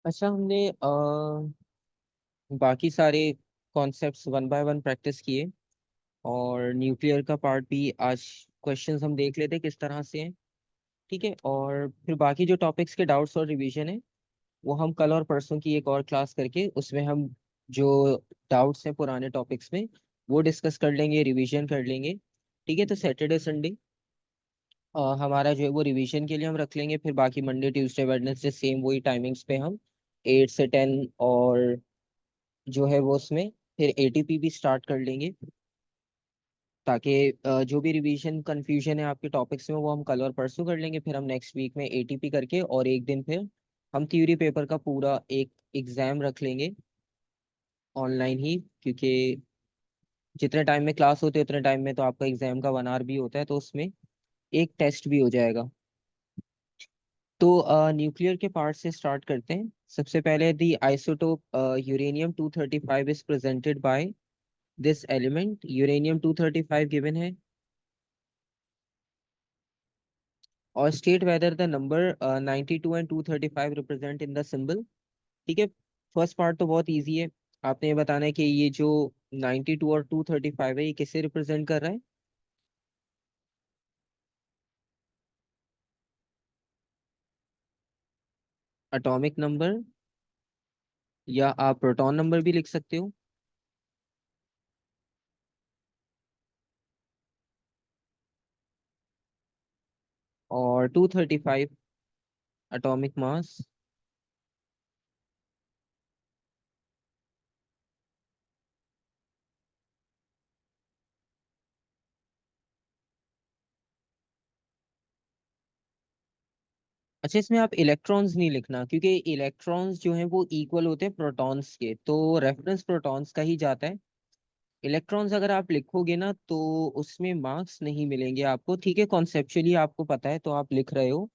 अच्छा, हमने बाकी सारे concepts one by one practice किए। और न्यूक्लियर का पार्ट भी आज क्वेश्चंस हम देख लेते किस तरह से हैं। ठीक है, और फिर बाकी जो टॉपिक्स के डाउट्स और रिवीजन है वो हम कल और परसों की एक और क्लास करके उसमें हम जो डाउट्स हैं पुराने टॉपिक्स में वो डिस्कस कर लेंगे, रिवीजन कर लेंगे। ठीक है, तो सैटरडे संडे हमारा जो है वो रिवीजन के लिए हम रख लेंगे। फिर बाकी मंडे ट्यूसडे वेडनेसडे सेम वही टाइमिंग्स पे हम 8 से 10, और जो है वो उसमें फिर एटीपी भी स्टार्ट कर लेंगे, ताकि जो भी रिवीजन कंफ्यूजन है आपके टॉपिक्स में वो हम कल और परसों कर लेंगे। फिर हम नेक्स्ट वीक में एटीपी करके और एक दिन फिर हम थ्योरी पेपर का पूरा एक एग्जाम रख लेंगे ऑनलाइन ही, क्योंकि जितने टाइम में क्लास होते है उतने टाइम में तो आपका एग्जाम का 1 आवर भी होता है, तो उसमें एक टेस्ट भी हो जाएगा। तो न्यूक्लियर के पार्ट से स्टार्ट करते हैं। सबसे पहले the isotope uranium 235 is presented by this element. Uranium 235 given है, और state whether the number 92 and 235 represent in the symbol. ठीक है, फर्स्ट पार्ट तो बहुत इजी है। आपने ये बताना है कि ये जो 92 और 235 है ये किसे रिप्रेजेंट कर रहा है। एटॉमिक नंबर, या आप प्रोटॉन नंबर भी लिख सकते हो। और 235 एटॉमिक मास। अच्छा, इसमें आप इलेक्ट्रॉन्स नहीं लिखना, क्योंकि इलेक्ट्रॉन्स जो हैं वो इक्वल होते हैं प्रोटॉन्स के, तो रेफरेंस प्रोटॉन्स का ही जाता है। इलेक्ट्रॉन्स अगर आप लिखोगे ना तो उसमें मार्क्स नहीं मिलेंगे आपको। ठीक है, कॉन्सेप्चुअली आपको पता है तो आप लिख रहे हो,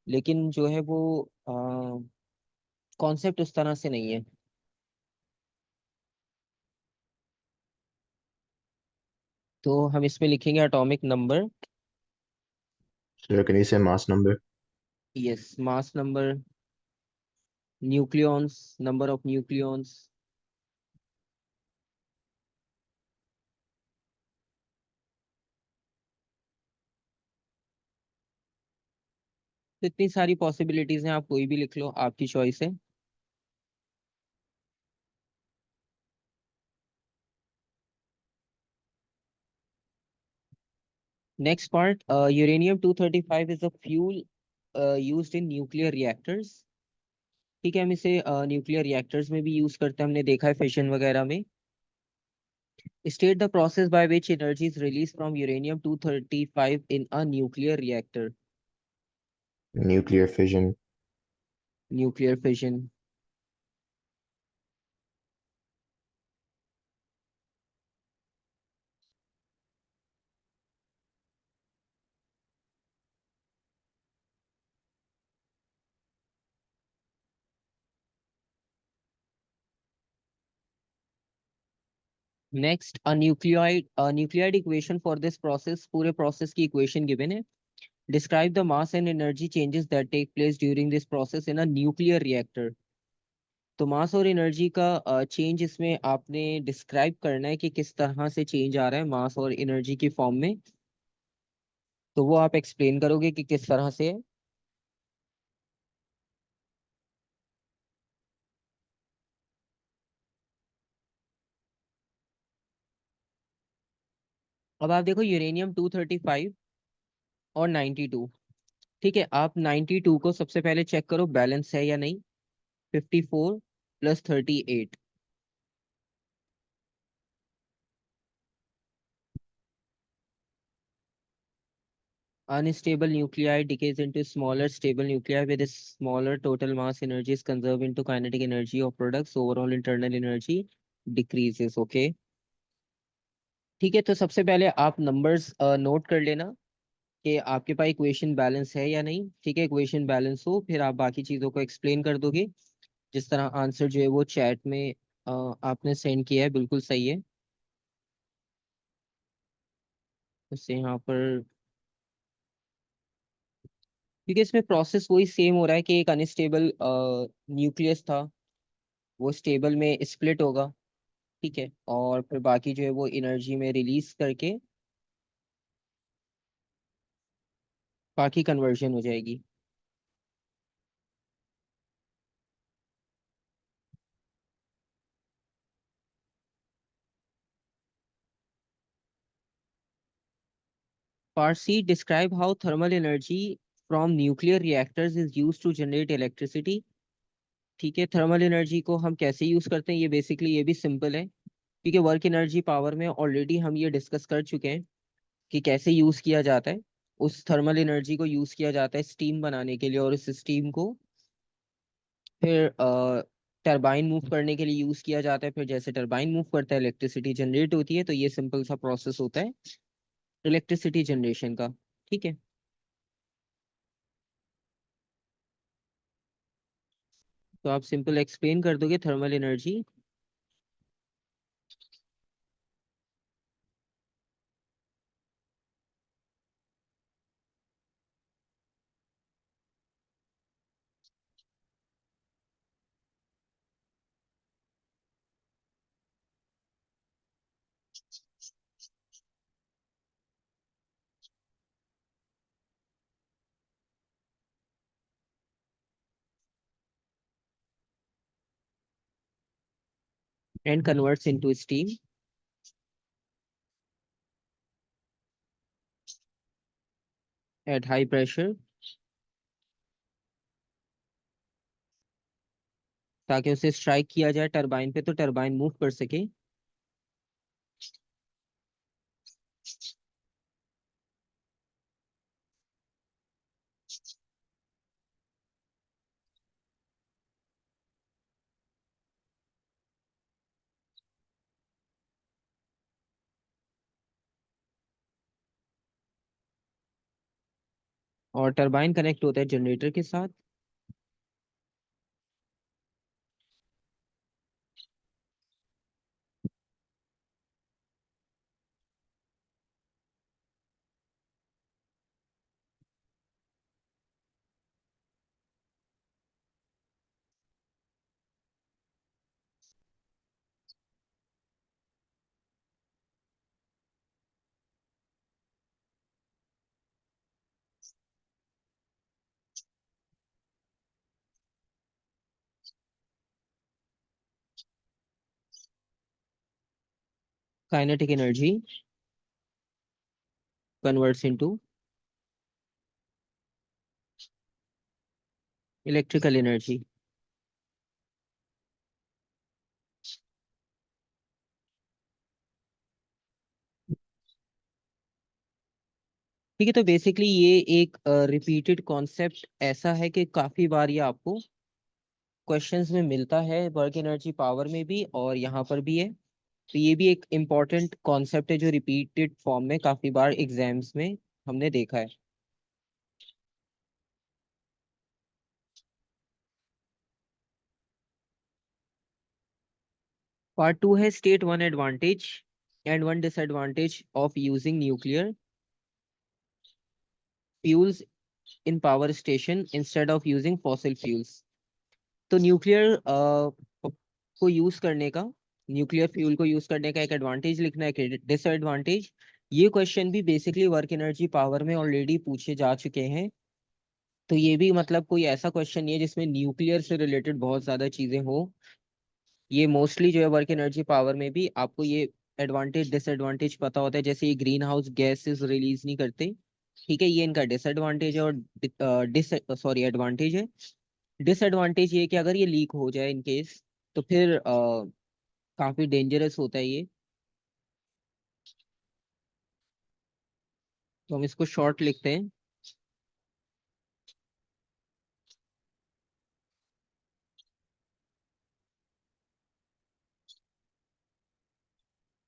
लेकिन जो है वो कॉन्सेप्ट उस तरह से नहीं है। तो हम इसमें लिखेंगे atomic number. So can you say mass number? Yes, mass number, nucleons, number of nucleons. तो इतनी सारी पॉसिबिलिटीज हैं, आप कोई भी लिख लो, आपकी चॉइस है। Next part, uranium 235 is a fuel used in nuclear reactors. ठीक है, हम इसे न्यूक्लियर रिएक्टर्स में भी यूज करते हैं, हमने देखा है फिशन वगैरह में। State the process by which energy is release from uranium 235 in a nuclear reactor. Nuclear fission. Nuclear fission. Next, nucleoid equation for this process. पूरे प्रोसेस की इक्वेशन गिवन है। Describe the mass and energy changes that take place during this process in a nuclear reactor. तो mass और energy का change इसमें आपने describe करना है कि किस तरह से चेंज आ रहा है मास और एनर्जी की फॉर्म में। तो वो आप एक्सप्लेन करोगे कि किस तरह से है। अब आप देखो यूरेनियम 235 और 92। ठीक है, आप 92 को सबसे पहले चेक करो बैलेंस है या नहीं। 54 plus 38। Unstable nuclei decays into smaller stable nuclei with a smaller total mass. Energy is conserved into kinetic energy of products. Overall internal energy decreases. Okay, ठीक है, तो सबसे पहले आप नंबर्स नोट कर लेना कि आपके पास इक्वेशन बैलेंस है या नहीं। ठीक है, इक्वेशन बैलेंस हो फिर आप बाकी चीज़ों को एक्सप्लेन कर दोगे। जिस तरह आंसर जो है वो चैट में आपने सेंड किया है बिल्कुल सही है। उससे यहाँ पर क्योंकि इसमें प्रोसेस वही सेम हो रहा है कि एक अनस्टेबल न्यूक्लियस था, वो स्टेबल में स्प्लिट होगा। ठीक है, और फिर बाकी जो है वो एनर्जी में रिलीज करके बाकी कन्वर्जन हो जाएगी। Part C, describe how thermal energy from nuclear reactors is used to generate electricity. ठीक है, थर्मल एनर्जी को हम कैसे यूज करते हैं, ये बेसिकली ये भी सिंपल है, क्योंकि वर्क एनर्जी पावर में ऑलरेडी हम ये डिस्कस कर चुके हैं कि कैसे यूज किया जाता है। उस थर्मल एनर्जी को यूज किया जाता है स्टीम बनाने के लिए, और इस स्टीम को फिर टरबाइन मूव करने के लिए यूज किया जाता है। फिर जैसे टरबाइन मूव करता है इलेक्ट्रिसिटी जनरेट होती है। तो ये सिंपल सा प्रोसेस होता है इलेक्ट्रिसिटी जनरेशन का। ठीक है, तो आप सिंपल एक्सप्लेन कर दोगे thermal energy. And converts into steam at high pressure, ताकि उसे स्ट्राइक किया जाए टरबाइन पे तो टरबाइन मूव कर सके। और टरबाइन कनेक्ट होता है जनरेटर के साथ। Kinetic energy converts into electrical energy. ठीक है, तो बेसिकली ये एक रिपीटेड कॉन्सेप्ट ऐसा है कि काफी बार ये आपको क्वेश्चंस में मिलता है, वर्क एनर्जी पावर में भी और यहाँ पर भी है। तो ये भी एक इम्पॉर्टेंट कॉन्सेप्ट है जो रिपीटेड फॉर्म में काफी बार एग्जाम्स में हमने देखा है। पार्ट टू है, state one advantage and one disadvantage of using nuclear fuels in power station instead of using fossil fuels. तो न्यूक्लियर को यूज करने का, न्यूक्लियर फ्यूल को यूज करने का एक एडवांटेज लिखना है कि डिसएडवांटेज। ये क्वेश्चन भी बेसिकली वर्क एनर्जी पावर में ऑलरेडी पूछे जा चुके हैं। तो ये भी मतलब कोई ऐसा क्वेश्चन नहीं है जिसमें न्यूक्लियर से रिलेटेड बहुत ज्यादा चीजें हो। ये मोस्टली जो है वर्क एनर्जी पावर में भी आपको ये एडवांटेज डिसएडवांटेज पता होता है। जैसे ये ग्रीन हाउस गैसेस रिलीज नहीं करते, ठीक है, ये इनका डिसएडवांटेज है। और डिस सॉरी एडवांटेज है। डिसएडवांटेज ये है कि अगर ये लीक हो जाए इन केस, तो फिर काफी डेंजरस होता है ये। तो हम इसको शॉर्ट लिखते हैं।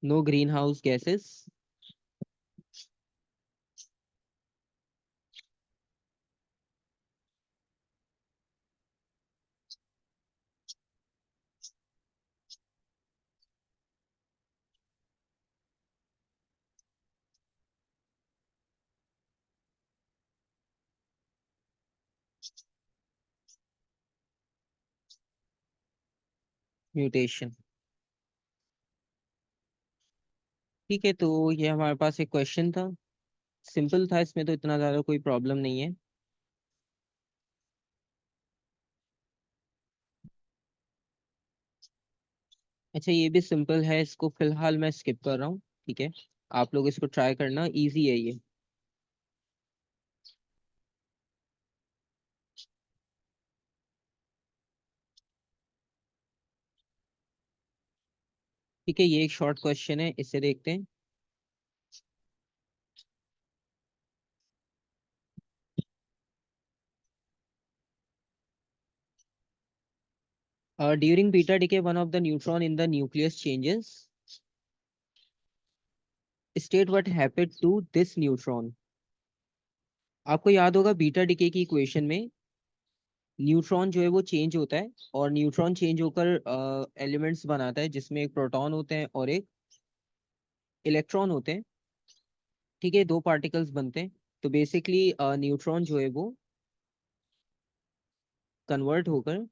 No greenhouse gases mutation. ठीक है, तो ये हमारे पास एक क्वेश्चन था, सिंपल था, इसमें तो इतना ज़्यादा कोई प्रॉब्लम नहीं है। अच्छा, ये भी सिंपल है, इसको फिलहाल मैं स्किप कर रहा हूँ। ठीक है, आप लोग इसको ट्राई करना, इजी है ये। ठीक है, ये एक शॉर्ट क्वेश्चन है, इसे देखते हैं। During beta decay one of the neutron in the nucleus changes, state what happened to this neutron. आपको याद होगा बीटा डिके की इक्वेशन में न्यूट्रॉन जो है वो चेंज होता है, और न्यूट्रॉन चेंज होकर एलिमेंट्स बनाता है, जिसमें एक प्रोटॉन होते हैं और एक इलेक्ट्रॉन होते हैं। ठीक है, दो पार्टिकल्स बनते हैं। तो बेसिकली न्यूट्रॉन जो है वो कन्वर्ट होकर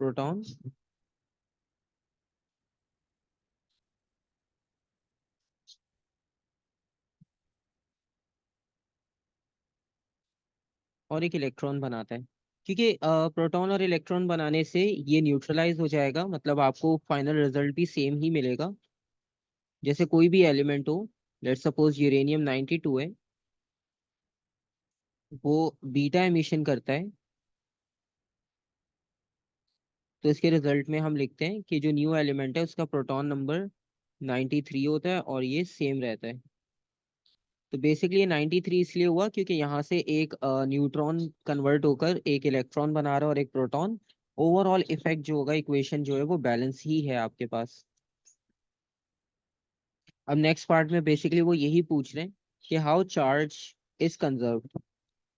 प्रोटॉन और एक इलेक्ट्रॉन बनाता है। क्योंकि प्रोटॉन और इलेक्ट्रॉन बनाने से ये न्यूट्रलाइज हो जाएगा, मतलब आपको फाइनल रिजल्ट भी सेम ही मिलेगा। जैसे कोई भी एलिमेंट हो, लेट्स सपोज यूरेनियम 92 है, वो बीटा एमिशन करता है, तो इसके रिजल्ट में हम लिखते हैं कि जो न्यू एलिमेंट है उसका प्रोटॉन नंबर 93 होता है और ये सेम रहता है। तो बेसिकली ये 93 इसलिए हुआ क्योंकि यहाँ से एक न्यूट्रॉन कन्वर्ट होकर एक इलेक्ट्रॉन बना रहा है और एक प्रोटॉन। ओवरऑल इफेक्ट जो होगा, इक्वेशन जो है वो बैलेंस ही है आपके पास। अब नेक्स्ट पार्ट में बेसिकली वो यही पूछ रहे हैं कि हाउ चार्ज इज कंजर्व्ड।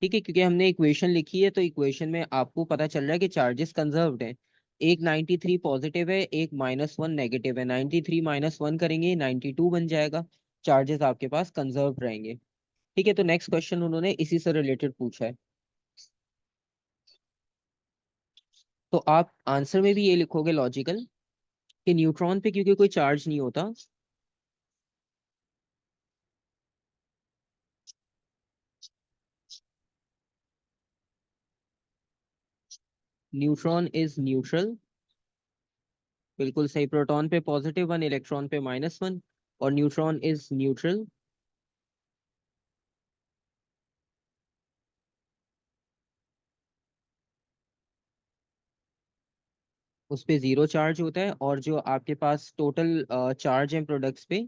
ठीक है, क्योंकि हमने इक्वेशन लिखी है, तो इक्वेशन में आपको पता चल रहा है कि चार्जेस कंजर्व्ड हैं। एक 93 पॉजिटिव है, एक -1 नेगेटिव है। 93 -1 करेंगे 92 बन जाएगा। चार्जेस आपके पास कंजर्व्ड रहेंगे। ठीक है, तो नेक्स्ट क्वेश्चन उन्होंने इसी से रिलेटेड पूछा है। तो आप आंसर में भी ये लिखोगे लॉजिकल, कि न्यूट्रॉन पे क्योंकि कोई चार्ज नहीं होता, न्यूट्रॉन इज न्यूट्रल। बिल्कुल सही, प्रोटॉन पे +1, इलेक्ट्रॉन पे -1, और न्यूट्रॉन इज न्यूट्रल। उस पे जीरो चार्ज होता है, और जो आपके पास टोटल चार्ज है प्रोडक्ट्स पे,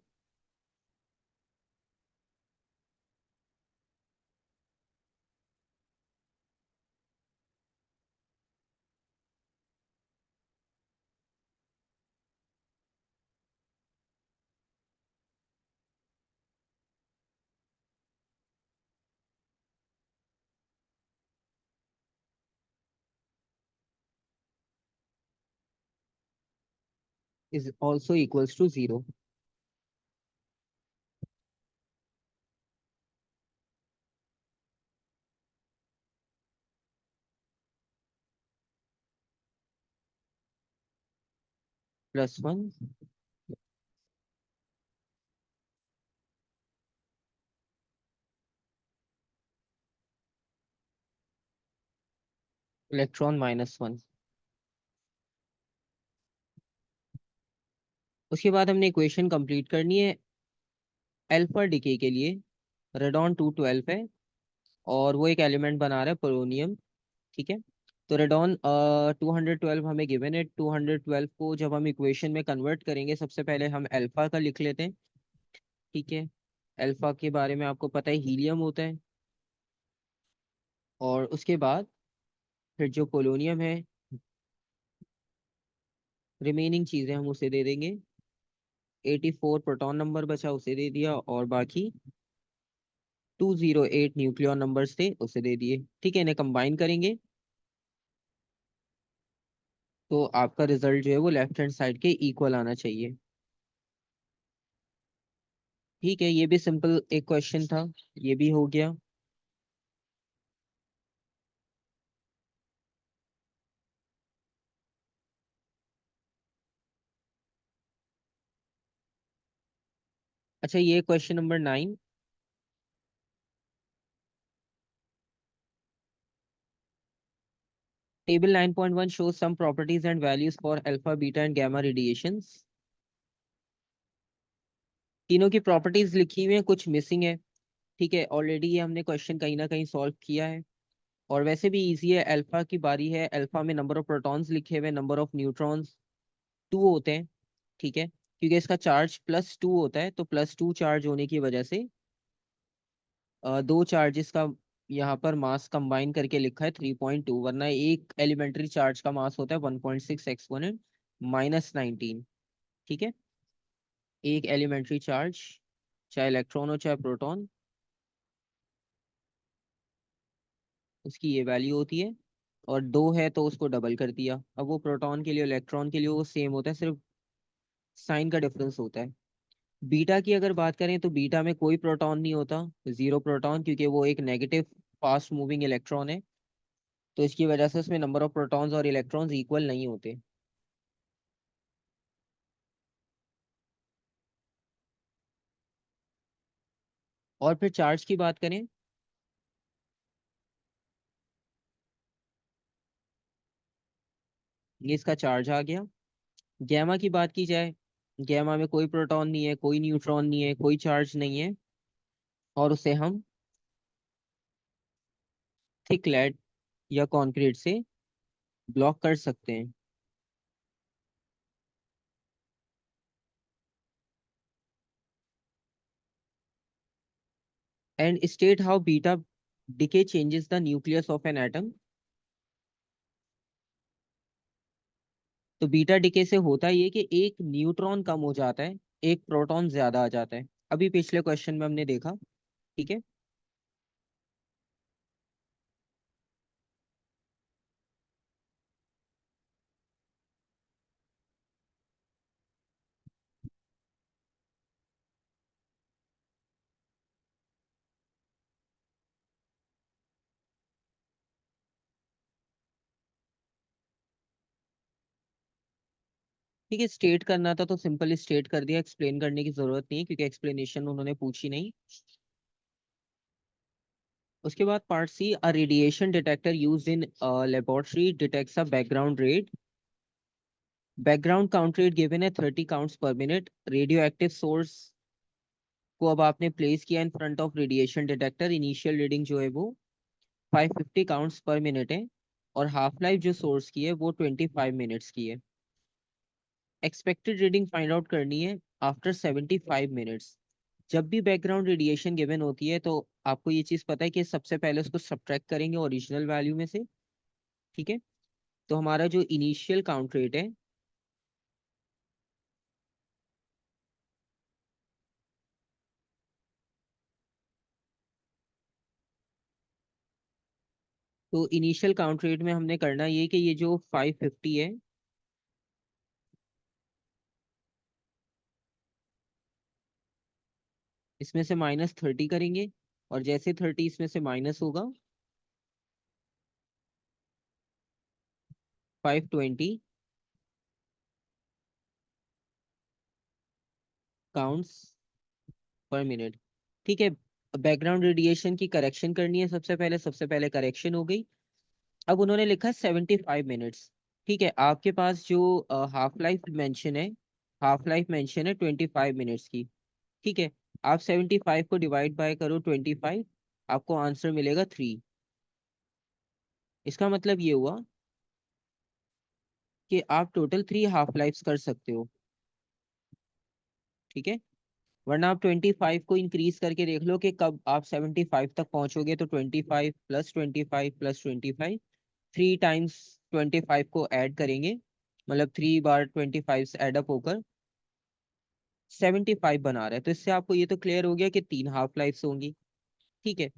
is also equals to zero. +1, electron -1। उसके बाद हमने इक्वेशन कंप्लीट करनी है अल्फा डिके के लिए। रेडॉन 212 है, और वो एक एलिमेंट बना रहा है पोलोनियम। ठीक है, तो रेडॉन 212 हमें गिवन है। 212 को जब हम इक्वेशन में कन्वर्ट करेंगे, सबसे पहले हम अल्फा का लिख लेते हैं। ठीक है, अल्फा के बारे में आपको पता है, हीलियम होता है। और उसके बाद फिर जो पोलोनियम है, रिमेनिंग चीजें हम उसे दे देंगे। 84 प्रोटॉन नंबर बचा, उसे दे दिया, और बाकी 208 न्यूक्लियॉन नंबर्स थे, उसे दे दिए। ठीक है, इन्हें कंबाइन करेंगे तो आपका रिजल्ट जो है वो लेफ्ट हैंड साइड के इक्वल आना चाहिए। ठीक है, ये भी सिंपल एक क्वेश्चन था, ये भी हो गया। अच्छा, ये question number 9। Table 9.1 shows some properties and values for alpha, beta and gamma radiations। तीनों की प्रॉपर्टीज लिखी हुई है, कुछ मिसिंग है। ठीक है, ऑलरेडी ये हमने क्वेश्चन कहीं ना कहीं सॉल्व किया है। और वैसे भी इजी है। अल्फा की बारी है। अल्फा में नंबर ऑफ प्रोटॉन्स लिखे हुए, नंबर ऑफ न्यूट्रॉन्स 2 होते हैं। ठीक है, क्योंकि इसका चार्ज +2 होता है, तो +2 चार्ज होने की वजह से दो चार्जेस का यहाँ पर मास कंबाइन करके लिखा है 3.2, वरना एक एलिमेंट्री चार्ज का मास होता है 1.6 एक्सपोनेंट -19। ठीक है, एक एलिमेंट्री चार्ज, चाहे इलेक्ट्रॉन हो चाहे प्रोटॉन, उसकी ये वैल्यू होती है। और 2 है तो उसको डबल कर दिया। अब वो प्रोटॉन के लिए इलेक्ट्रॉन के लिए वो सेम होता है, सिर्फ साइन का डिफरेंस होता है। बीटा की अगर बात करें तो बीटा में कोई प्रोटॉन नहीं होता, 0 प्रोटॉन, क्योंकि वो एक नेगेटिव फास्ट मूविंग इलेक्ट्रॉन है। तो इसकी वजह से उसमें नंबर ऑफ प्रोटॉन्स और इलेक्ट्रॉन्स इक्वल नहीं होते। और फिर चार्ज की बात करें, ये इसका चार्ज आ गया। गैमा की बात की जाए, गैमा में कोई प्रोटॉन नहीं है, कोई न्यूट्रॉन नहीं है, कोई चार्ज नहीं है, और उसे हम थिक लेड या कंक्रीट से ब्लॉक कर सकते हैं। And state how beta decay changes the nucleus of an atom. तो बीटा डिके से होता ये कि एक न्यूट्रॉन कम हो जाता है, एक प्रोटॉन ज्यादा आ जाता है। अभी पिछले क्वेश्चन में हमने देखा। ठीक है, ठीक है। स्टेट करना था तो सिंपल स्टेट कर दिया, एक्सप्लेन करने की जरूरत नहीं है, क्योंकि एक्सप्लेनेशन उन्होंने पूछी नहीं। उसके बाद part C, a radiation detector used in laboratory detects a background rate. Background count rate given है 30 काउंट्स पर मिनट। रेडियो एक्टिव सोर्स को अब आपने प्लेस किया in front of radiation detector. Initial reading जो है वो 550 काउंट्स पर मिनट है, और हाफ लाइफ जो सोर्स की है वो 25 मिनट्स की है। एक्सपेक्टेड रीडिंग फाइंड आउट करनी है आफ्टर 75 मिनट्स। जब भी बैकग्राउंड रेडिएशन गिवन होती है तो आपको ये चीज पता है कि सबसे पहले उसको सब्ट्रैक्ट करेंगे ओरिजिनल वैल्यू में से। ठीक है, तो हमारा जो इनिशियल काउंट रेट है, तो इनिशियल काउंट रेट में हमने करना ये कि ये जो 550 है, इसमें से -30 करेंगे, और जैसे 30 इसमें से माइनस होगा, 520 काउंट्स पर मिनट। ठीक है, बैकग्राउंड रेडिएशन की करेक्शन करनी है सबसे पहले करेक्शन हो गई। अब उन्होंने लिखा है 75 मिनट्स। ठीक है, आपके पास जो हाफ लाइफ मेंशन है, हाफ लाइफ मेंशन है 25 मिनट्स की। ठीक है, आप 75 को डिवाइड बाय करो 25, आपको आंसर मिलेगा 3। इसका मतलब ये हुआ कि आप टोटल 3 हाफ लाइफ्स कर सकते हो। ठीक है, वरना आप 25 को इंक्रीज करके देख लो कि कब आप 75 तक पहुंचोगे। तो 25 + 25 + 25, 3 टाइम्स 25 को ऐड करेंगे, मतलब 3 बार 25 से एडअप होकर 75 बना रहा है। तो इससे आपको ये तो क्लियर हो गया कि 3 हाफ लाइफ्स होंगी। ठीक है,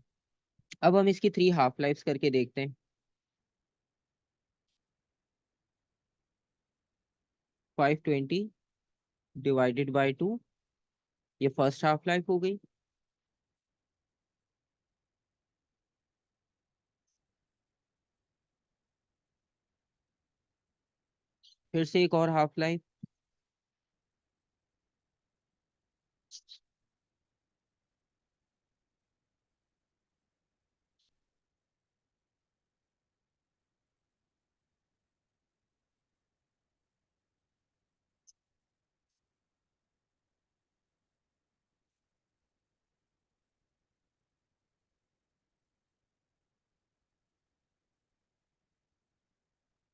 अब हम इसकी 3 हाफ लाइफ्स करके देखते हैं। 520 डिवाइडेड बाई 2, ये फर्स्ट हाफ लाइफ हो गई। फिर से एक और हाफ लाइफ,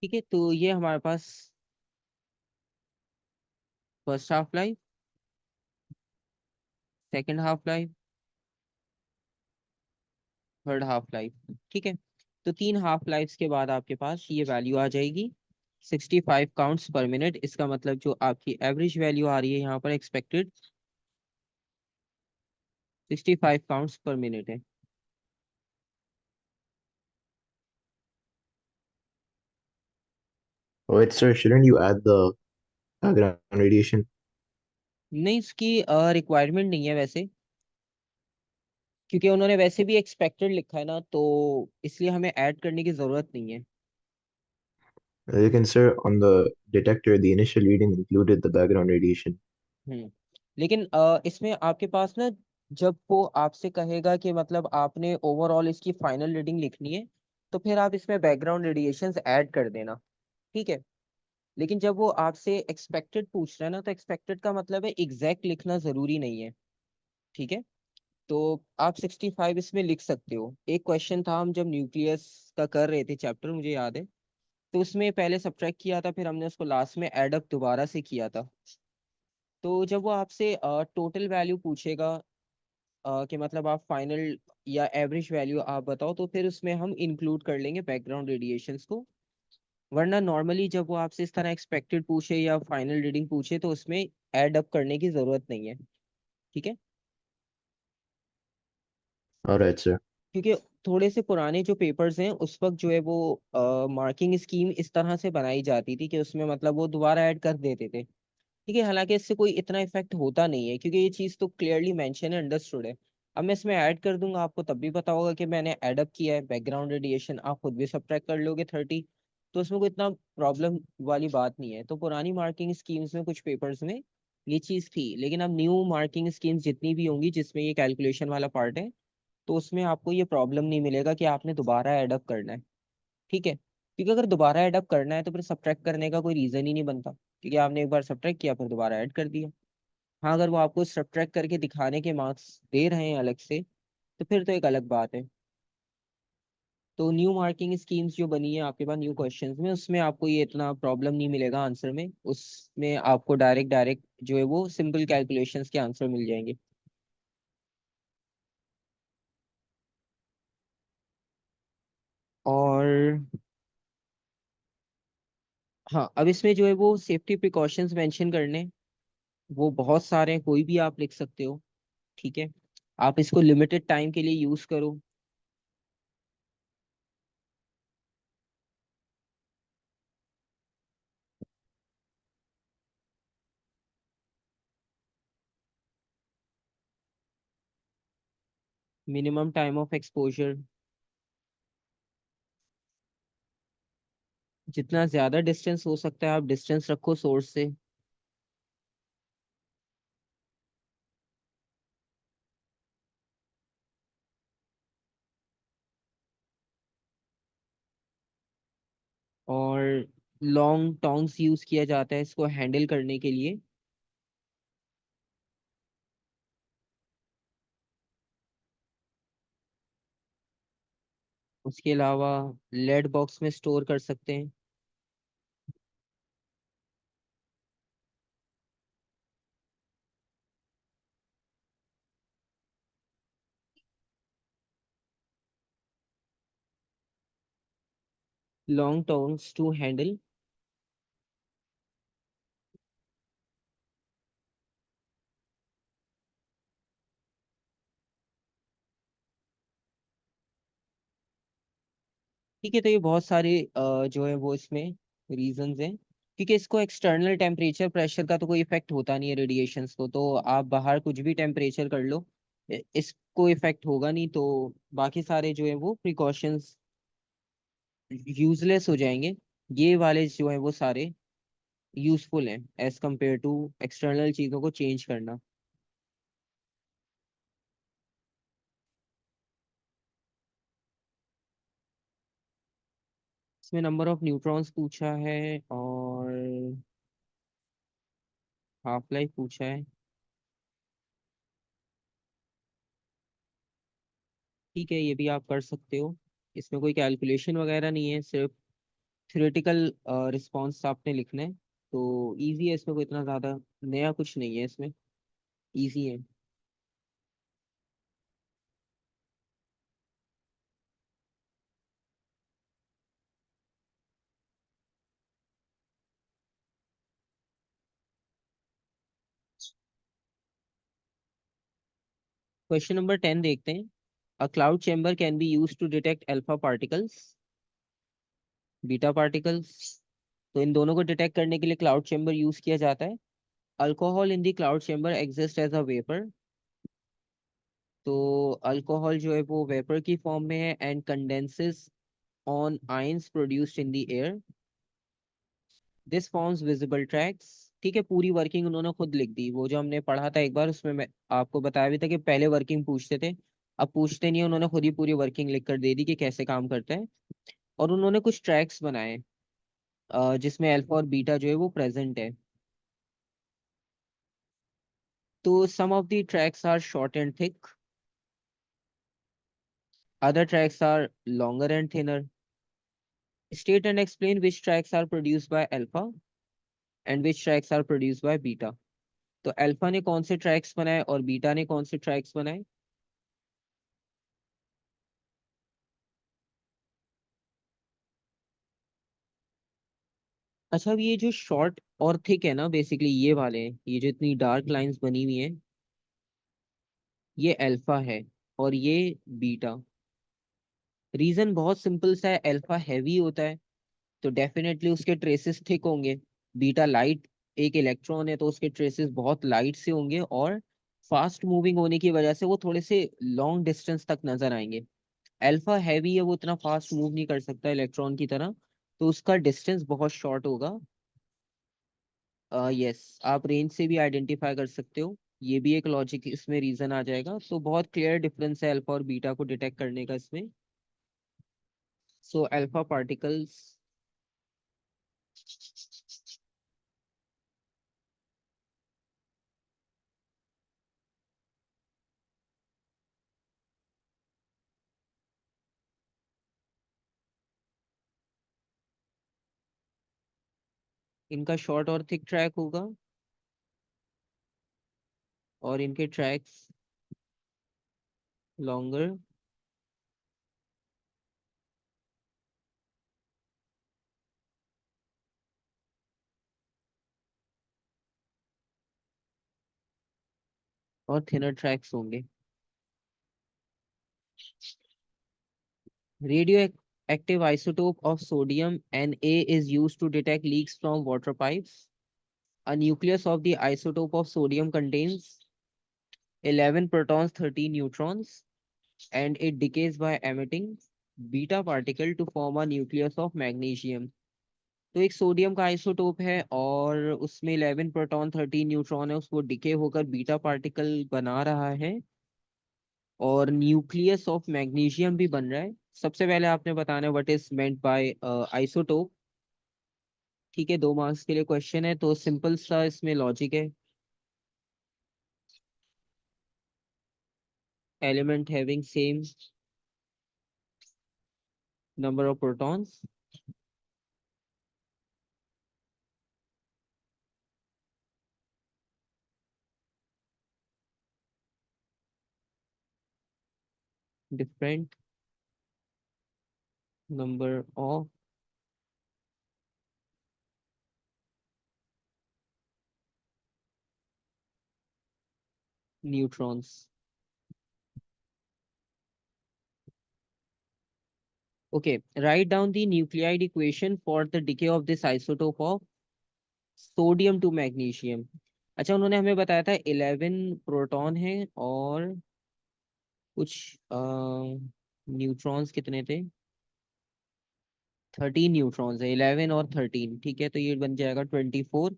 ठीक है, तो ये हमारे पास first half life, second half life, third half life. ठीक है, तो तीन हाफ लाइफ्स के बाद आपके पास ये वैल्यू आ जाएगी 65 काउंट्स पर मिनट। इसका मतलब जो आपकी एवरेज वैल्यू आ रही है यहाँ पर एक्सपेक्टेड 65 काउंट्स पर मिनट है। Wait, sir, shouldn't you add the background radiation? नहीं, इसकी रिक्वायरमेंट नहीं है वैसे, क्योंकि उन्होंने वैसे भी एक्सपेक्टेड लिखा है ना, तो इसलिए हमें ऐड करने की जरूरत नहीं है। You can, sir, on the detector, the initial reading included the background radiation. लेकिन इसमें आपके पास ना, जब वो आपसे कहेगा कि मतलब आपने ओवरऑल इसकी फाइनल रीडिंग लिखनी है, तो फिर आप इसमें बैकग्राउंड रेडिएशंस ऐड कर देना। ठीक है, लेकिन जब वो आपसे एक्सपेक्टेड पूछ रहा है ना, तो एक्सपेक्टेड का मतलब है एग्जैक्ट लिखना जरूरी नहीं है। ठीक है, तो आप 65 इसमें लिख सकते हो। एक क्वेश्चन था, हम जब न्यूक्लियस का कर रहे थे चैप्टर, मुझे याद है, तो उसमें पहले सब्ट्रैक्ट किया था, फिर हमने उसको लास्ट में एड अप दोबारा से किया था। तो जब वो आपसे टोटल वैल्यू पूछेगा कि मतलब आप फाइनल या एवरेज वैल्यू आप बताओ, तो फिर उसमें हम इंक्लूड कर लेंगे बैकग्राउंड रेडिएशंस को। वरना नॉर्मली जब वो आपसे इस तरह एक्सपेक्टेड पूछे या फाइनल रीडिंग पूछे, तो उसमें ऐड अप करने की जरूरत नहीं है। ठीक है, All right, sir. क्योंकि थोड़े से पुराने जो पेपर्स हैं उस वक्त जो है वो मार्किंग स्कीम इस तरह से बनाई जाती थी कि उसमें मतलब वो दोबारा ऐड कर देते थे। ठीक है, हालांकि इससे कोई इतना इफेक्ट होता नहीं है, क्योंकि ये चीज़ तो क्लियरली मेंशन है, अंडरस्टूड है। अब मैं इसमें ऐड कर दूंगा, आपको तब भी पता होगा कि मैंने ऐड अप किया है। बैकग्राउंड रेडिएशन आप खुद भी सब्ट्रैक्ट कर लोगे 30, तो उसमें कोई इतना प्रॉब्लम वाली बात नहीं है। तो पुरानी मार्किंग स्कीम्स में कुछ पेपर्स में ये चीज़ थी, लेकिन अब न्यू मार्किंग स्कीम्स जितनी भी होंगी जिसमें ये कैलकुलेशन वाला पार्ट है, तो उसमें आपको ये प्रॉब्लम नहीं मिलेगा कि आपने दोबारा ऐड अप करना है। ठीक है, क्योंकि अगर दोबारा ऐड अप करना है तो फिर सब्ट्रैक्ट करने का कोई रीजन ही नहीं बनता, क्योंकि आपने एक बार सब्ट्रैक्ट किया फिर दोबारा ऐड कर दिया। हाँ, अगर वो आपको सब्ट्रैक्ट करके दिखाने के मार्क्स दे रहे हैं अलग से, तो फिर तो एक अलग बात है। तो न्यू मार्किंग स्कीम्स जो बनी है आपके पास न्यू क्वेश्चंस में, उसमें आपको ये इतना प्रॉब्लम नहीं मिलेगा आंसर में। उसमें आपको डायरेक्ट डायरेक्ट जो है वो सिंपल कैलकुलेशंस के आंसर मिल जाएंगे। और हाँ, अब इसमें जो है वो सेफ्टी प्रिकॉशंस मेंशन करने, वो बहुत सारे हैं, कोई भी आप लिख सकते हो। ठीक है, आप इसको लिमिटेड टाइम के लिए यूज करो। मिनिमम टाइम ऑफ एक्सपोजर, जितना ज्यादा डिस्टेंस हो सकता है आप डिस्टेंस रखो सोर्स से। और लॉन्ग टोन्स यूज किया जाता है इसको हैंडल करने के लिए। उसके अलावा लेड बॉक्स में स्टोर कर सकते हैं। Long tones to handle. ठीक है, तो ये बहुत सारे जो है वो इसमें रीजंस हैं, क्योंकि इसको एक्सटर्नल टेम्परेचर प्रेशर का तो कोई इफेक्ट होता नहीं है रेडिएशंस को, तो आप बाहर कुछ भी टेम्परेचर कर लो, इसको इफेक्ट होगा नहीं। तो बाकी सारे जो है वो प्रिकॉशंस यूजलेस हो जाएंगे। ये वाले जो है वो सारे यूजफुल हैं एज कम्पेयर टू एक्सटर्नल चीज़ों को चेंज करना। इसमें नंबर ऑफ न्यूट्रॉन्स पूछा है, और हाफ लाइफ पूछा है। ठीक है, ये भी आप कर सकते हो, इसमें कोई कैलकुलेशन वगैरह नहीं है, सिर्फ थ्योरेटिकल रिस्पॉन्स आपने लिखना है, तो इजी है, इसमें कोई इतना ज़्यादा नया कुछ नहीं है इसमें, इजी है। क्वेश्चन नंबर 10 देखते हैं। A cloud chamber can be use to detect alpha particles, beta particles. तो इन दोनों को डिटेक्ट करने के लिए क्लाउड चेम्बर यूज किया जाता है। Alcohol in the cloud chamber exist as a vapour. तो अल्कोहल जो है वो वेपर की फॉर्म में है and condenses on ions produced in the air. This forms visible tracks. ठीक है, पूरी वर्किंग उन्होंने खुद लिख दी, वो जो हमने पढ़ा था एक बार, उसमें मैं आपको बताया भी था कि पहले वर्किंग पूछते थे, अब पूछते नहीं है, उन्होंने खुद ही पूरी वर्किंग लिख कर दे दी कि कैसे काम करता है। और उन्होंने कुछ ट्रैक्स बनाए जिसमें अल्फा और बीटा जो है वो प्रेजेंट है। तो some of the tracks are short and thick, other tracks are longer and thinner. State and explain which tracks are produced by alpha and which tracks are produced by beta. तो alpha ने कौन से tracks बनाए और beta ने कौन से tracks बनाए? अच्छा, अब ये जो शॉर्ट और थिक है ना, बेसिकली ये वाले हैं, ये जो इतनी डार्क लाइंस बनी हुई हैं, ये अल्फा है और ये बीटा। रीजन बहुत सिंपल सा है, अल्फा हैवी होता है तो डेफिनेटली उसके ट्रेसेस थिक होंगे। बीटा लाइट एक इलेक्ट्रॉन है तो उसके ट्रेसेस बहुत लाइट से होंगे, और फास्ट मूविंग होने की वजह से वो थोड़े से लॉन्ग डिस्टेंस तक नजर आएंगे। अल्फा हैवी है, वो इतना फास्ट मूव नहीं कर सकता इलेक्ट्रॉन की तरह, तो उसका डिस्टेंस बहुत शॉर्ट होगा। यस, आप रेंज से भी आइडेंटिफाई कर सकते हो, ये भी एक लॉजिक इसमें रीजन आ जाएगा। तो बहुत क्लियर डिफरेंस है अल्फा और बीटा को डिटेक्ट करने का इसमें। सो अल्फा पार्टिकल्स, इनका शॉर्ट और थिक ट्रैक होगा, और इनके ट्रैक्स लॉन्गर और थिनर ट्रैक्स होंगे। Radio active isotope of sodium Na is used to detect leaks from water pipes. A nucleus of the isotope of sodium contains 11 protons, 13 neutrons, and it decays by emitting beta particle to form a nucleus of magnesium. तो एक sodium का isotope है और उसमें 11 proton 13 neutron है, उसको decay होकर beta particle बना रहा है, और न्यूक्लियस ऑफ मैग्नीशियम भी बन रहा है। सबसे पहले आपने बताना है what is meant by isotope. ठीक है, 2 मार्क्स के लिए क्वेश्चन है, तो सिंपल सा इसमें लॉजिक है। Element having same number of protons, different number of neutrons. Okay, write down the nuclide equation for the decay of this isotope of sodium two magnesium. अच्छा, उन्होंने हमें बताया था 11 प्रोटॉन है और कुछ न्यूट्रॉन्स कितने थे? 13 न्यूट्रॉन्स है, 11 और 13, ठीक है, तो ये बन जाएगा 24,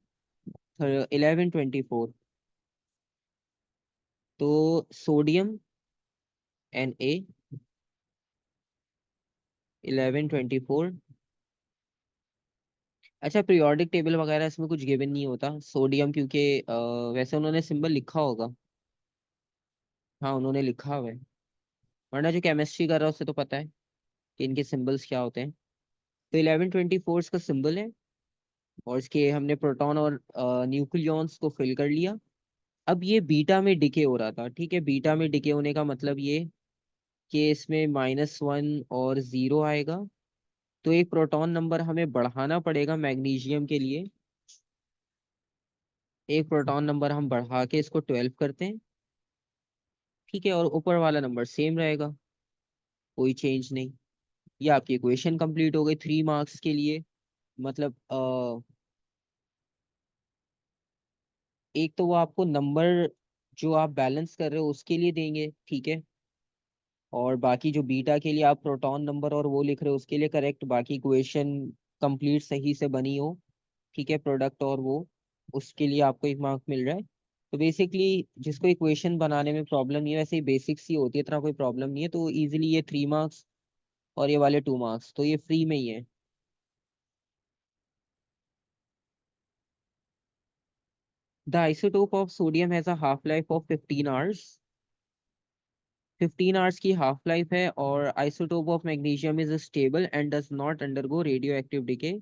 11 24। तो सोडियम Na 11 24। अच्छा, पीरियोडिक टेबल वगैरह इसमें कुछ गिवन नहीं होता सोडियम, क्योंकि वैसे उन्होंने सिंबल लिखा होगा। हाँ, उन्होंने लिखा हुआ है, वरना जो केमिस्ट्री कर रहा है उसे तो पता है कि इनके सिंबल्स क्या होते हैं। तो 1124 इसका सिंबल है, और इसके हमने प्रोटॉन और न्यूक्लियॉन्स को फिल कर लिया। अब ये बीटा में डिके हो रहा था, ठीक है। बीटा में डिके होने का मतलब ये कि इसमें -1 और 0 आएगा। तो एक प्रोटॉन नंबर हमें बढ़ाना पड़ेगा मैग्नीशियम के लिए। एक प्रोटॉन नंबर हम बढ़ा के इसको 12 करते हैं, ठीक है। और ऊपर वाला नंबर सेम रहेगा, कोई चेंज नहीं। ये आपकी इक्वेशन कंप्लीट हो गई 3 मार्क्स के लिए। मतलब एक तो वो आपको नंबर जो आप बैलेंस कर रहे हो उसके लिए देंगे, ठीक है। और बाकी जो बीटा के लिए आप प्रोटॉन नंबर और वो लिख रहे हो उसके लिए करेक्ट, बाकी इक्वेशन कंप्लीट सही से बनी हो, ठीक है, प्रोडक्ट और वो, उसके लिए आपको 1 मार्क मिल रहा है। तो बेसिकली जिसको इक्वेशन बनाने में प्रॉब्लम नहीं है, वैसे ही बेसिक्स ही होती है, इतना कोई प्रॉब्लम नहीं है, तो इजीली ये 3 मार्क्स और ये वाले 2 मार्क्स तो ये फ्री में ही है। The isotope of sodium has a half life of 15 hours. 15 hours की हाफ लाइफ है। और isotope of magnesium is stable and does not undergo radio active decay.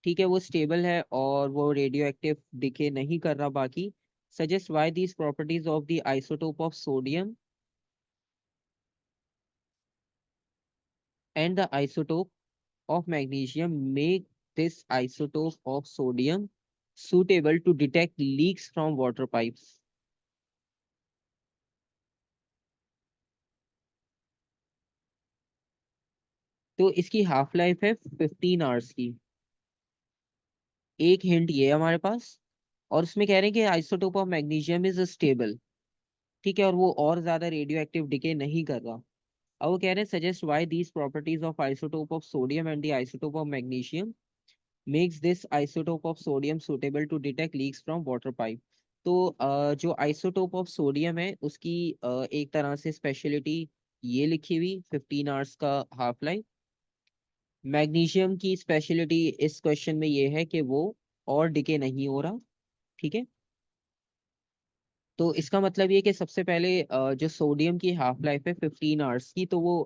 ठीक है, वो स्टेबल है और वो रेडियो एक्टिव डिके नहीं कर रहा। बाकी suggest why these properties of the isotope of sodium and the isotope of magnesium make this isotope of sodium suitable to detect leaks from water pipes. तो इसकी हाफ लाइफ है 15 hours की। एक hint ये है हमारे पास। और उसमें कह रहे हैं कि isotope of magnesium is stable, ठीक है, और वो और ज्यादा रेडियो एक्टिव डिके नहीं कर रहा। अब वो कह रहे हैं suggest why these properties of isotope of sodium and the isotope of magnesium makes this isotope of sodium suitable to detect leaks from water pipe। तो जो आइसोटोप ऑफ सोडियम है उसकी एक तरह से स्पेशलिटी ये लिखी हुई 15 आवर्स का हाफ लाइफ। मैग्नीशियम की स्पेशलिटी इस क्वेश्चन में ये है कि वो और डिके नहीं हो रहा, ठीक है। तो इसका मतलब ये कि सबसे पहले जो सोडियम की हाफ लाइफ है 15 आवर्स की, तो वो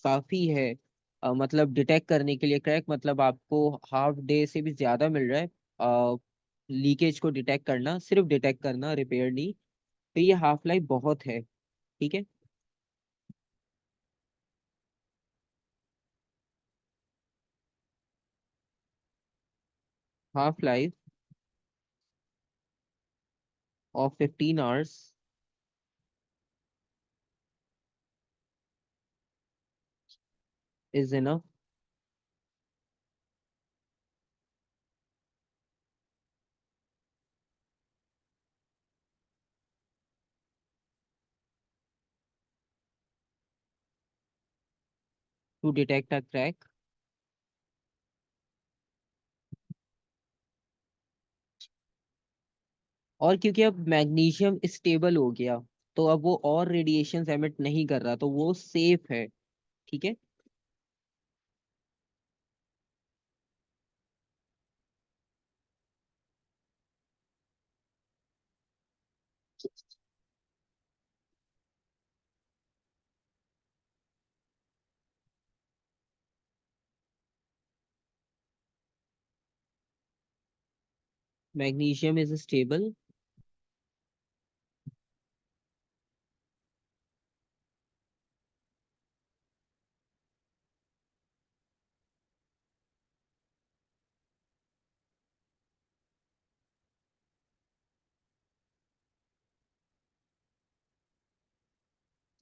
काफी है मतलब डिटेक्ट करने के लिए। क्रैक मतलब आपको हाफ डे से भी ज्यादा मिल रहा है लीकेज को डिटेक्ट करना, सिर्फ डिटेक्ट करना, रिपेयर नहीं। तो ये हाफ लाइफ बहुत है, ठीक है। Half life of 15 hours is enough to detect a crack. और क्योंकि अब मैग्नीशियम स्टेबल हो गया, तो अब वो और रेडिएशन एमिट नहीं कर रहा, तो वो सेफ है, ठीक है। Magnesium is stable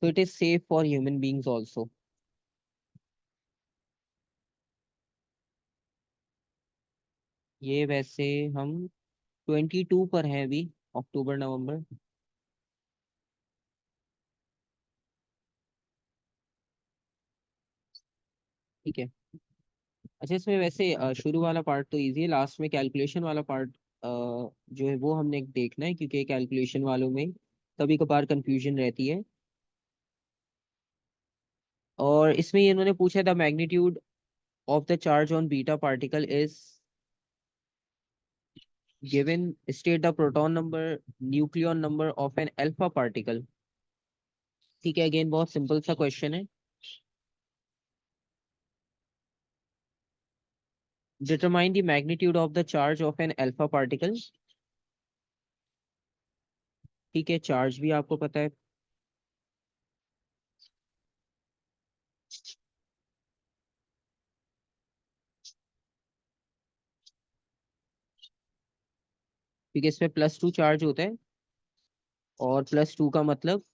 so it is safe for human beings also। ये वैसे हम 22 पर हैं अभी, अक्टूबर नवंबर, ठीक है। अच्छा, इसमें वैसे शुरू वाला पार्ट तो इजी है, लास्ट में कैलकुलेशन वाला पार्ट जो है वो हमने देखना है, क्योंकि कैलकुलेशन वालों में कभी कभार कंफ्यूजन रहती है। और इसमें ये इन्होंने पूछा the magnitude of the charge on beta particle is given, state the proton number nucleon number of an alpha particle. ठीक है, अगेन बहुत सिंपल सा क्वेश्चन है। Determine the magnitude of the charge of an alpha particle. ठीक है, charge भी आपको पता है। ठीक है, इसमें +2 चार्ज होता है, और +2 का मतलब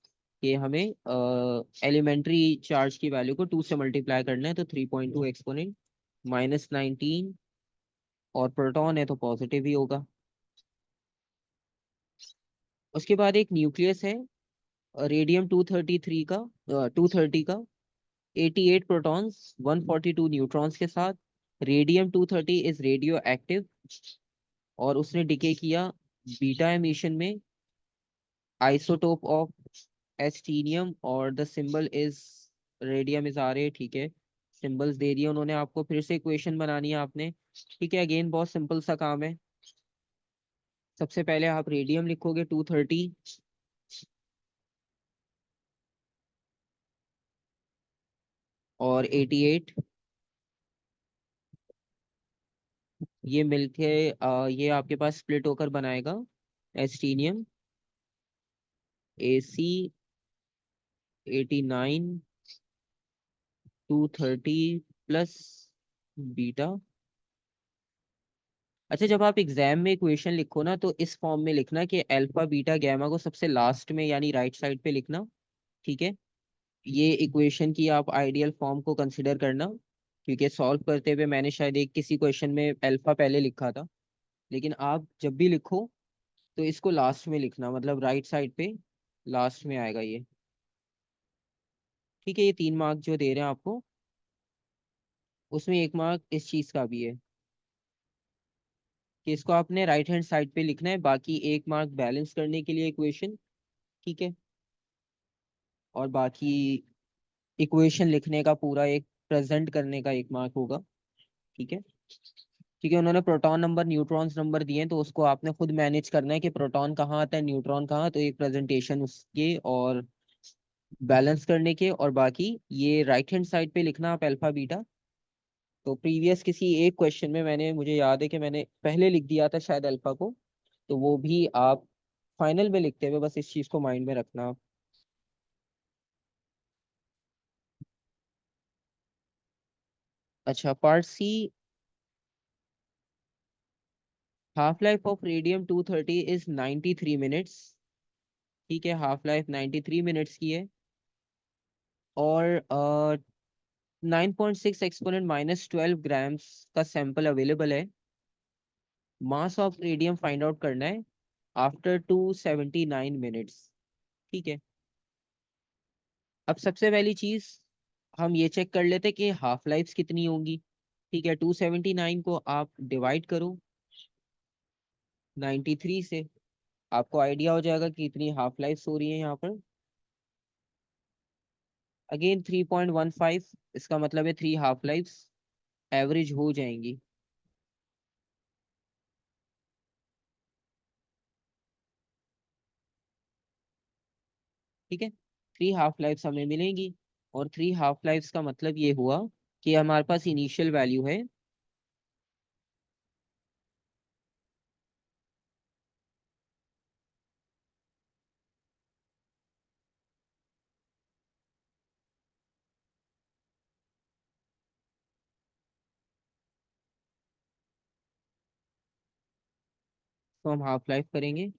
कि हमें एलिमेंट्री चार्ज की वैल्यू को 2 से मल्टीप्लाई करना है, तो 3.2 एक्सपोनेंट -19, और प्रोटॉन है तो पॉजिटिव ही होगा। उसके बाद एक न्यूक्लियस है, रेडियम 233 का, 230 का, 88 प्रोटॉन्स 142 न्यूट्रॉन्स के साथ। रेडियम 230 इज रेडियो एक्टिव, और उसने डिके किया बीटा एमिशन में, आइसोटोप ऑफ एस्टीनियम, और the symbol is radium is R A. ठीक है, सिंबल्स दे दिए उन्होंने आपको, फिर से इक्वेशन बनानी है आपने। ठीक है, अगेन बहुत सिंपल सा काम है। सबसे पहले आप रेडियम लिखोगे 230, और 88, ये मिलके ये आपके पास स्प्लिट होकर बनाएगा एस्टीनियम AC89 230 प्लस बीटा। अच्छा, जब आप एग्जाम में इक्वेशन लिखो ना, तो इस फॉर्म में लिखना कि अल्फा बीटा गैमा को सबसे लास्ट में, यानी राइट साइड पे लिखना। ठीक है, ये इक्वेशन की आप आइडियल फॉर्म को कंसिडर करना, क्योंकि सॉल्व करते हुए मैंने शायद एक किसी क्वेश्चन में अल्फा पहले लिखा था। लेकिन आप जब भी लिखो तो इसको लास्ट में लिखना, मतलब राइट साइड पे लास्ट में आएगा ये। ठीक है, ये 3 मार्क जो दे रहे हैं आपको, उसमें 1 मार्क इस चीज का भी है कि इसको आपने राइट हैंड साइड पे लिखना है, बाकी 1 मार्क बैलेंस करने के लिए इक्वेशन। ठीक है, और बाकी इक्वेशन लिखने का पूरा एक प्रेजेंट करने का 1 मार्क होगा। ठीक है। ठीक है, उन्होंने प्रोटॉन नंबर न्यूट्रॉन्स नंबर दिए हैं, तो उसको आपने खुद मैनेज करना है कि प्रोटॉन कहाँ आता है, न्यूट्रॉन कहाँ, तो एक प्रेजेंटेशन उसके और बैलेंस करने के, और बाकी ये राइट हैंड साइड पे लिखना आप अल्फा बीटा। तो प्रीवियस किसी एक क्वेश्चन में मैंने, मुझे याद है कि मैंने पहले लिख दिया था शायद अल्फा को, तो वो भी आप फाइनल में लिखते हुए बस इस चीज को माइंड में रखना। अच्छा, part C, half life of radium 230 is 93 minutes. ठीक है, हाफ लाइफ 93 मिनट्स की है, और 9.6 एक्सपोनेंट -12 ग्राम्स का सैंपल अवेलेबल है। Mass of radium find out करना है आफ्टर 279 मिनट्स। ठीक है, अब सबसे पहली चीज हम ये चेक कर लेते कि हाफ लाइफ कितनी होंगी। ठीक है, 279 को आप डिवाइड करो 93 से, आपको आइडिया हो जाएगा कि कितनी हाफ लाइफ हो रही है यहाँ पर। अगेन 3.15, इसका मतलब है 3 हाफ लाइफ एवरेज हो जाएंगी। ठीक है, 3 हाफ लाइफ हमें मिलेंगी, और 3 हाफ लाइफ का मतलब ये हुआ कि हमारे पास इनिशियल वैल्यू है तो हम हाफ लाइफ करेंगे।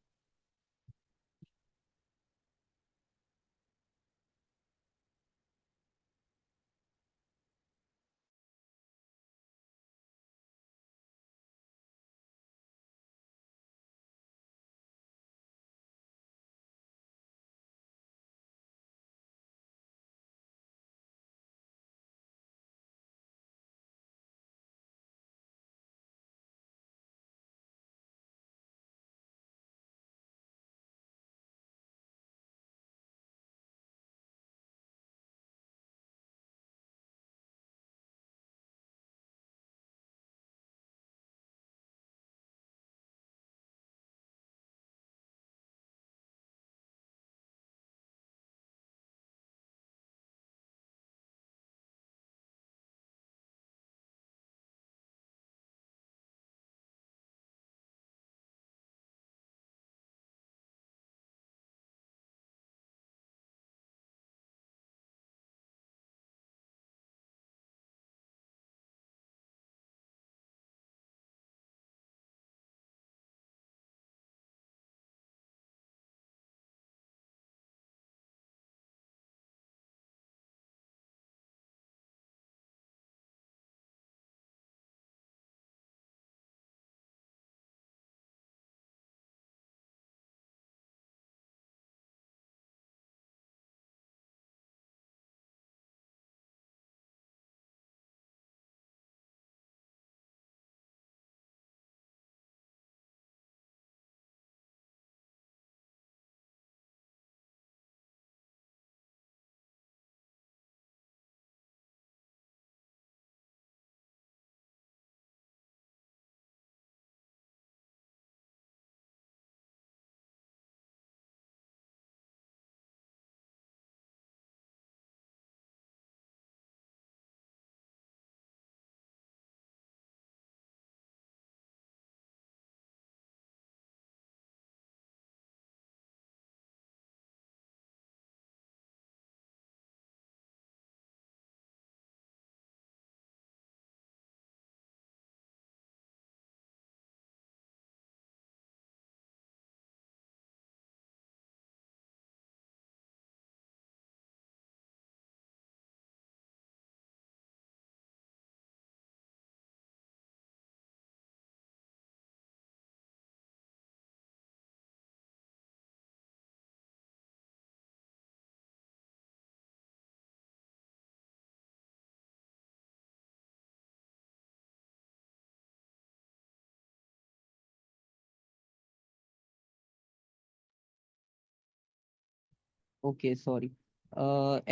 Okay sorry.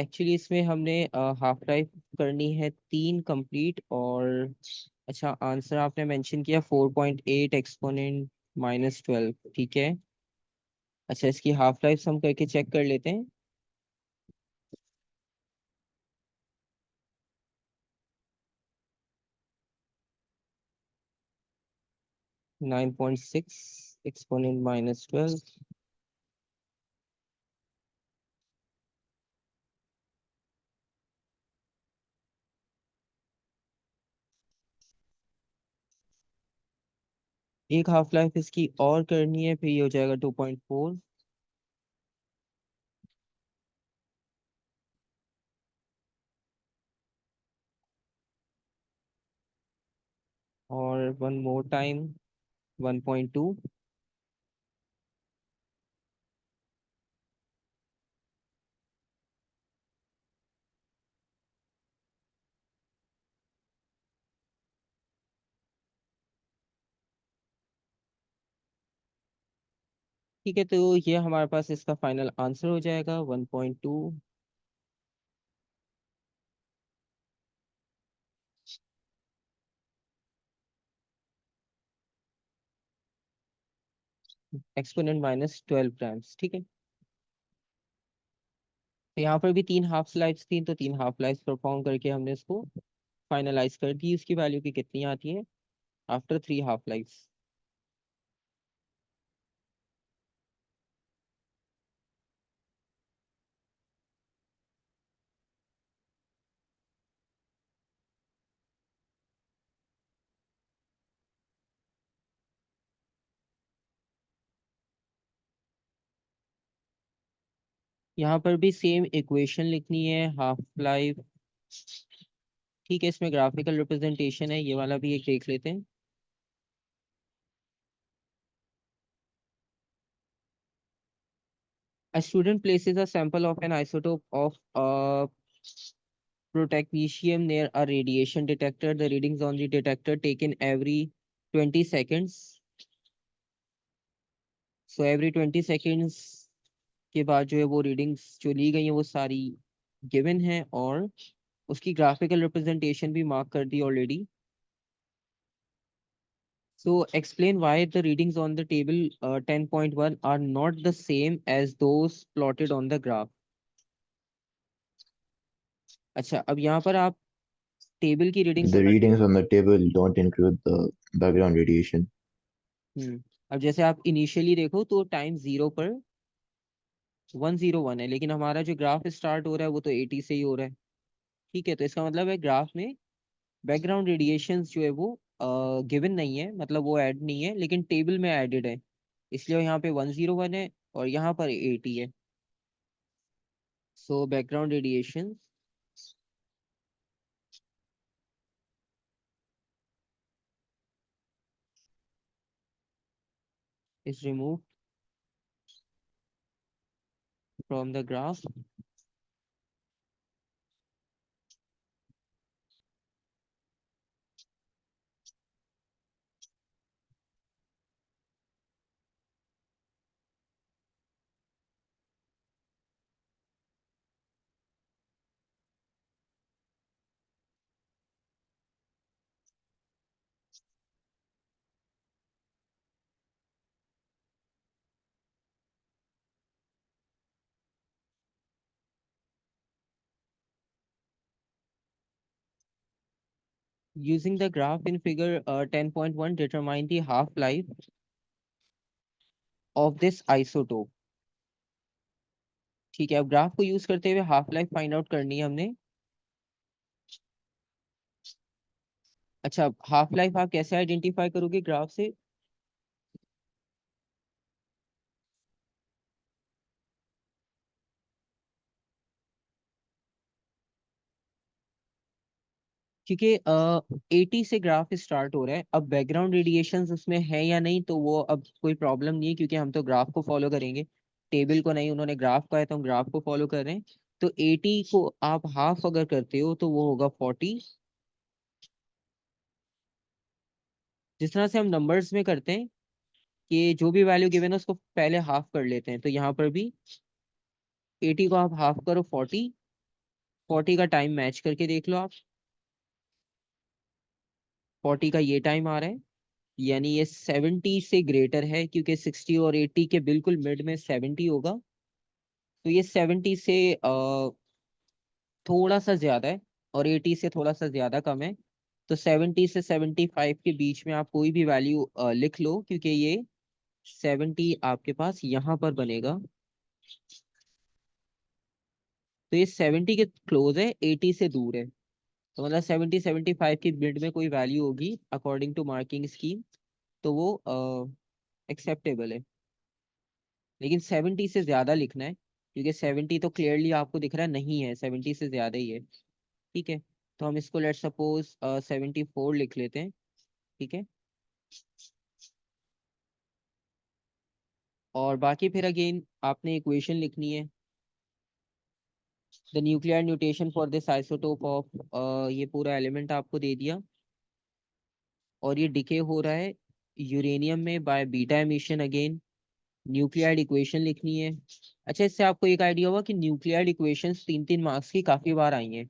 एक्चुअली इसमें हमने हाफ लाइफ करनी है 3 कंप्लीट, और अच्छा आंसर आपने मेंशन किया 4.8 एक्सपोनेंट -12, ठीक है। अच्छा इसकी हाफ लाइफ हम करके चेक कर लेते हैं। 9.6 एक्सपोनेंट -12। एक हाफ लाइफ इसकी और करनी है, फिर ये हो जाएगा 2.4, और वन मोर टाइम 1.2। ठीक है, तो ये हमारे पास इसका फाइनल आंसर हो जाएगा 1.2। एक्सपोनेंट -12 ग्राम्स, ठीक है। तो यहाँ पर भी 3 हाफ लाइफ्स थी, तो 3 हाफ लाइफ्स परफॉर्म करके हमने इसको फाइनलाइज कर दी। उसकी वैल्यू की कितनी आती है आफ्टर 3 हाफ लाइफ्स। यहाँ पर भी सेम इक्वेशन लिखनी है, हाफ लाइफ। ठीक है, इसमें ग्राफिकल रिप्रेजेंटेशन है, ये वाला भी एक देख लेते हैं। A student places a sample of an isotope of protactinium near a radiation detector. The readings on the detector taken every 20 seconds. So every 20 seconds के बाद जो है वो रीडिंग्स जो ली गई हैं वो सारी गिवन है, और उसकी ग्राफिकल रिप्रेजेंटेशन भी मार्क कर दी already. So explain why the readings on the table 10.1 are not the same as those plotted on the graph. अच्छा, अब यहाँ पर आप टेबल की रीडिंग्स The समझ। readings on the table don't include the background radiation. हम्म। अब जैसे आप इनिशियली देखो तो टाइम 0 पर 101 है, लेकिन हमारा जो ग्राफ स्टार्ट हो रहा है वो तो 80 से ही हो रहा है। ठीक है, तो इसका मतलब है ग्राफ में बैकग्राउंड रेडिएशंस जो है वो गिवन नहीं है, मतलब वो ऐड नहीं है, लेकिन टेबल में एडेड है। इसलिए यहाँ पे 101 है और यहाँ पर 80 है। So background radiation is remove from the graph using the graph in figure 10.1, determine the half life of this isotope। ठीक है, अब ग्राफ को यूज करते हुए हाफ लाइफ फाइंड आउट करनी है हमने। अच्छा, हाफ लाइफ आप कैसे आइडेंटिफाई करोगे ग्राफ से? क्योंकि 80 से ग्राफ स्टार्ट हो रहा है, अब बैकग्राउंड रेडिएशंस उसमें है या नहीं तो वो अब कोई प्रॉब्लम नहीं है, क्योंकि हम तो ग्राफ को फॉलो करेंगे, टेबल को नहीं। उन्होंने ग्राफ का है तो हम ग्राफ को फॉलो कर रहे हैं। तो 80 को आप हाफ अगर करते हो तो वो होगा 40। जिस तरह से हम नंबर्स में करते हैं कि जो भी वैल्यू गिवन है उसको पहले हाफ कर लेते हैं, तो यहाँ पर भी 80 को आप हाफ करो 40, 40 का टाइम मैच करके देख लो आप। 40 का ये टाइम आ रहा है, यानी ये 70 से ग्रेटर है, क्योंकि 60 और 80 के बिल्कुल मिड में 70 होगा। तो ये 70 से थोड़ा सा ज्यादा है, और 80 से थोड़ा सा ज्यादा कम है। तो 70 से 75 के बीच में आप कोई भी वैल्यू लिख लो, क्योंकि ये 70 आपके पास यहाँ पर बनेगा। तो ये 70 के क्लोज है, 80 से दूर है। तो मतलब 70 75 की मिड में कोई वैल्यू होगी अकॉर्डिंग टू मार्किंग स्कीम, तो वो एक्सेप्टेबल है। लेकिन 70 से ज्यादा लिखना है, क्योंकि 70 तो क्लियरली आपको दिख रहा है नहीं है, 70 से ज्यादा ही है। ठीक है, तो हम इसको लेट सपोज 74 लिख लेते हैं। ठीक है, और बाकी फिर अगेन आपने इक्वेशन लिखनी है। The nuclear mutation for this isotope of, ये पूरा एलिमेंट आपको दे दिया, और ये डिके हो रहा है यूरेनियम में by beta emission again. Nuclear equation लिखनी है। अच्छा, इससे आपको एक आइडिया होगा कि न्यूक्लियर इक्वेशंस 3-3 मार्क्स की काफी बार आई हैं।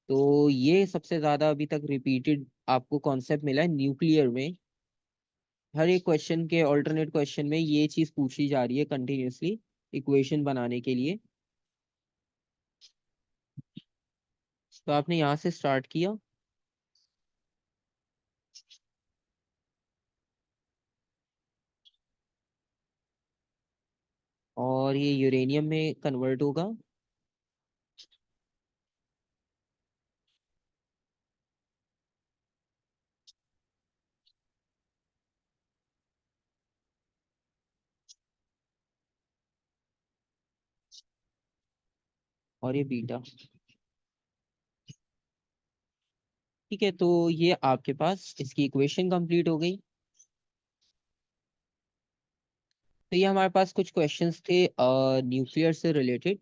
तो ये सबसे ज्यादा अभी तक रिपीटेड आपको कॉन्सेप्ट मिला है न्यूक्लियर में। हर एक क्वेश्चन के ऑल्टरनेट क्वेश्चन में ये चीज पूछी जा रही है कंटिन्यूअसली, इक्वेशन बनाने के लिए। तो आपने यहाँ से स्टार्ट किया, और ये यूरेनियम में कन्वर्ट होगा, और ये बीटा। ठीक है, तो ये आपके पास इसकी इक्वेशन कंप्लीट हो गई। तो ये हमारे पास कुछ क्वेश्चंस थे न्यूक्लियर से रिलेटेड।